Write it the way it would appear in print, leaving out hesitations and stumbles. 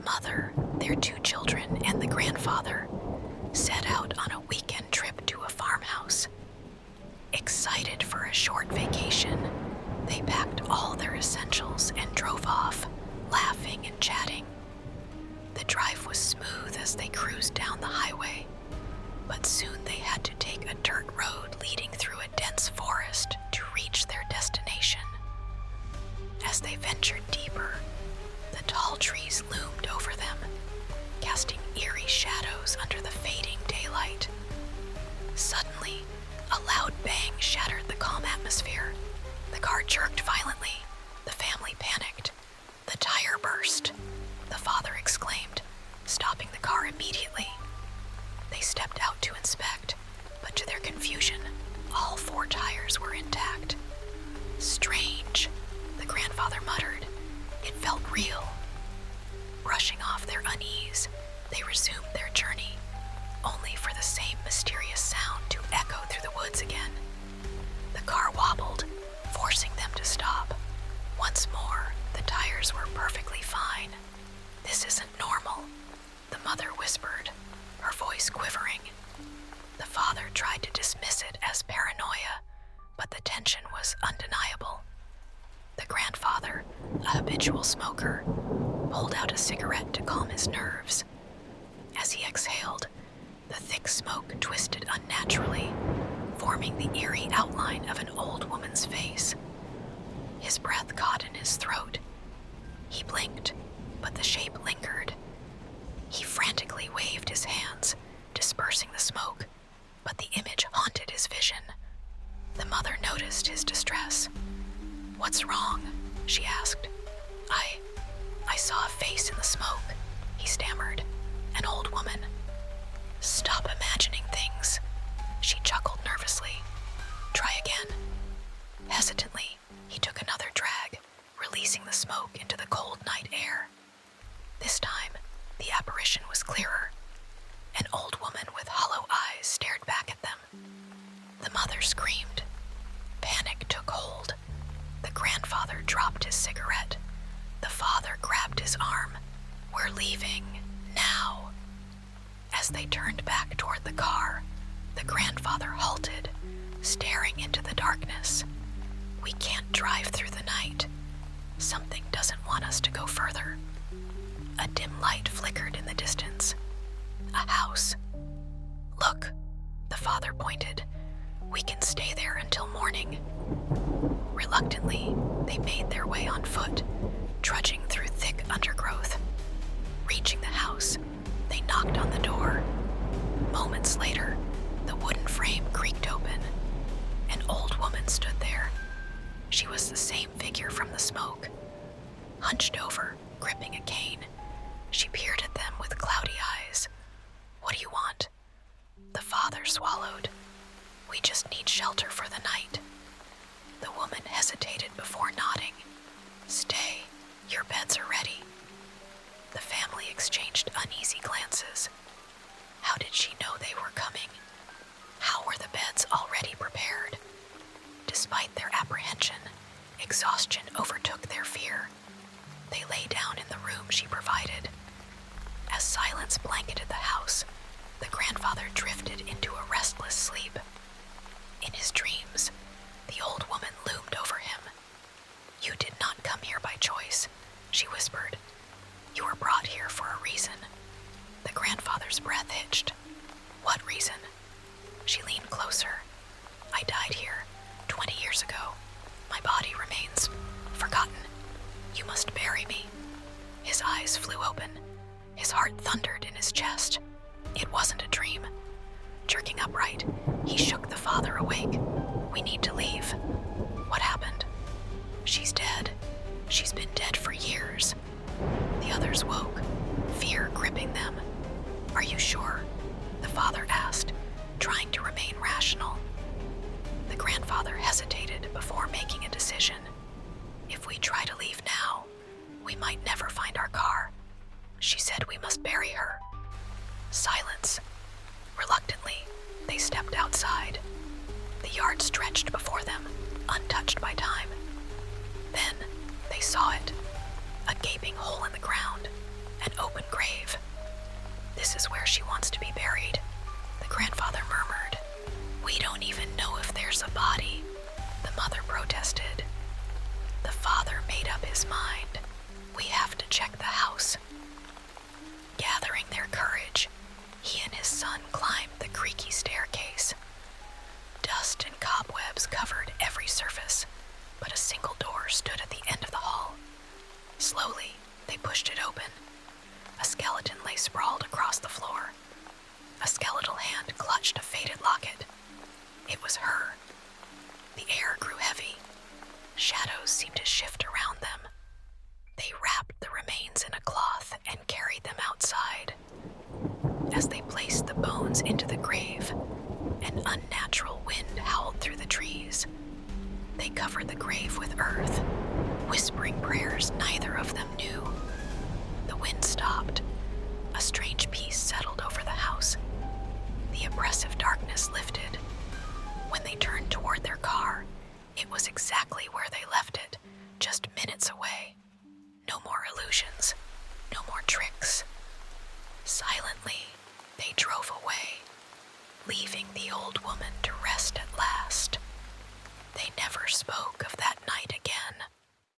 mother, their 2 children, and the grandfather set out on a weekend trip to a farmhouse. Excited for a short vacation, they packed all their essentials and drove off, laughing and chatting. The drive was smooth as they cruised down the highway, but soon they had to take a dirt road leading through a dense forest to reach their destination. As they ventured deeper, the tall trees loomed over them, casting eerie shadows under the fading daylight. Suddenly, a loud bang shattered the calm atmosphere. The car jerked violently. The family panicked. "The tire burst," the father exclaimed, stopping the car immediately. They stepped out to inspect, but to their confusion, all 4 tires were intact. "Strange," the grandfather muttered. It felt real. Brushing off their unease, they resumed their journey, only for the same mysterious sound to echo through the woods again. The car wobbled, forcing them to stop. Once more, the tires were perfectly fine. "This isn't normal," the mother whispered, her voice quivering. The father tried to dismiss it as paranoia, but the tension was undeniable. The grandfather, a habitual smoker, pulled out a cigarette to calm his nerves. As he exhaled, the thick smoke twisted unnaturally, forming the eerie outline of an old woman's face. His breath caught in his throat. He blinked, but the shape lingered. He frantically waved his hands, dispersing the smoke, but the image haunted his vision. The mother noticed his distress. "What's wrong?" she asked. I saw a face in the smoke," he stammered. "An old woman." "Stop imagining things," she chuckled nervously. "Try again." Hesitantly, he took another drag, releasing the smoke into the cold night air. This time, the apparition was clearer. An old woman with hollow eyes stared back at them. The mother screamed. Panic took hold. The grandfather dropped his cigarette. The father grabbed his arm. "We're leaving, now." As they turned back toward the car, the grandfather halted, staring into the darkness. "We can't drive through the night. Something doesn't want us to go further." A dim light flickered in the distance. A house. "Look," the father pointed. "We can stay there until morning." Reluctantly, they made their way on foot, trudging through thick undergrowth. Reaching the house, they knocked on the door. Moments later, the wooden frame creaked open. An old woman stood there. She was the same figure from the smoke. Hunched over, gripping a cane, she peered at them with cloudy eyes. "What do you want?" The father swallowed. "We just need shelter for the night." The woman hesitated before nodding. "Stay, your beds are ready." The family exchanged uneasy glances. How did she know they were coming? How were the beds already prepared? Despite their apprehension, exhaustion overtook their fear. They lay down in the room she provided. As silence blanketed the house, the grandfather drifted into a restless sleep. In his dreams, the old woman loomed over him. "You did not come here by choice," she whispered. "You were brought here for a reason." The grandfather's breath hitched. "What reason?" She leaned closer. "I died here 20 years ago. My body remains forgotten. You must bury me." His eyes flew open. His heart thundered in his chest. It wasn't a dream. Jerking upright, he shook the father awake. "We need to leave." "What happened?" "She's dead. She's been dead for years." The others woke, fear gripping them. "Are you sure?" the father asked, trying to remain rational. The grandfather hesitated before making a decision. "If we try to leave now, we might never find our car. She said we must bury her." Silence. Reluctantly, they stepped outside. The yard stretched before them, untouched by time. Then they saw it. A gaping hole in the ground, an open grave. "This is where she wants to be buried," the grandfather murmured. "We don't even know if there's a body," the mother protested. The father made up his mind. "We have to check the house." Gathering their courage, he and his son climbed the creaky staircase. Dust and cobwebs covered every surface, but a single door stood at the end of the hall. Slowly, they pushed it open. A skeleton lay sprawled across the floor. A skeletal hand clutched a faded locket. It was her. The air grew heavy. Shadows seemed to shift around them. They wrapped the remains in a cloth and carried them outside. As they placed the bones into the grave, an unnatural wind howled through the trees. They covered the grave with earth, whispering prayers neither of them knew. The wind stopped. A strange peace settled over the house. The oppressive darkness lifted. When they turned toward their car, it was exactly where they left it, just minutes away. No more illusions, no more tricks. Silently, they drove away, leaving the old woman to rest at last. They never spoke of that